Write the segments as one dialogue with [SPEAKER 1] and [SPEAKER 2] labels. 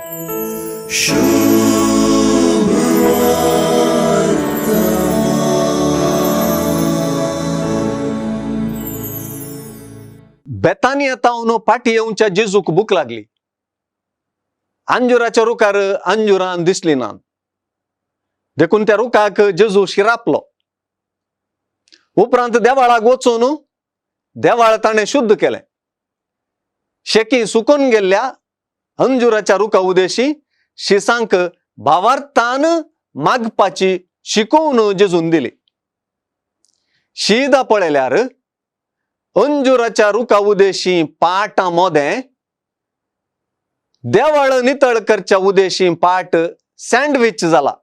[SPEAKER 1] बेतानिया तावन पाठी येऊनच्या जेजूक भूक लागली. अंजुराच्या रुकार अंजुरान दिसली ना. देखून त्या रुखाक जेजू शिरापलो. उपरांत देवाळाक वचून देवाळ ताणे शुद्ध केले. शेकी सुकून गेल्ल्या अंजुराच्या रुखा उदेशी शिसांक भावार्थान मागपाची शिकवून जेजून दिली. शीदा पळयल्यार अंजुराच्या रुखा उदेशी पाटा मोदें, देवाळ नितळ करच्या उदेशी पाट सँडविच जाला.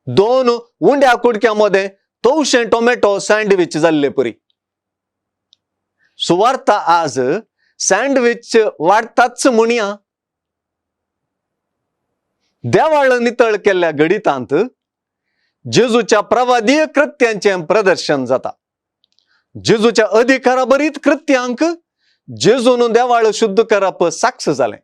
[SPEAKER 1] दोन उंड्या कुडक्यामध्ये तवशे टोमॅटो सँडविच जाल्ले परी. सुवार्थ आज सँडविच वाडताच म्हणया. देवाळ नितळ केल्ल्या घडितांत जेजूच्या प्रवादीय कृत्यांचे प्रदर्शन जाता. जेजूच्या अधिकाराबरीत कृत्यांक जेजून देवाळ शुद्ध करप साक्ष जाले.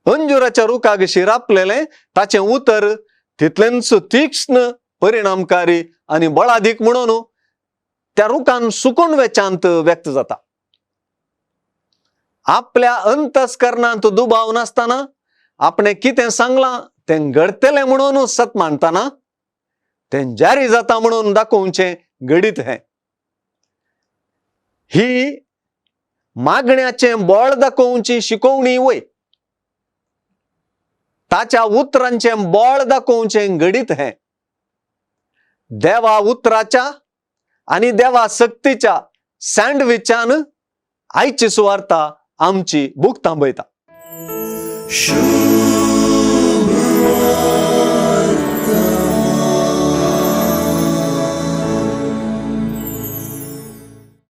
[SPEAKER 1] अंजुराच्या रुखाक शिरापलेले ताचे उतर तितलेंच तीक्ष्ण, परिणामकारी आणि बळाधिक म्हणून त्या रुखान सुकून वेचांत व्यक्त जाता. आपल्या अंतस्करणांत दुबाव नासतना आपणे कितें सांगलां तें घडतलें म्हणून सत मानतना तें जारी जाता म्हणून दाखोवचें घडीत हें. ही मागण्याचें बळ दाखोवची शिकवणी वय. ताच्या उतरांचें बळ दाखोवचें घडीत हें. देवा उतराच्या आणि देवा सक्तीच्या सँडविचान आयची सुवार्ता आमची भूक थांबयता.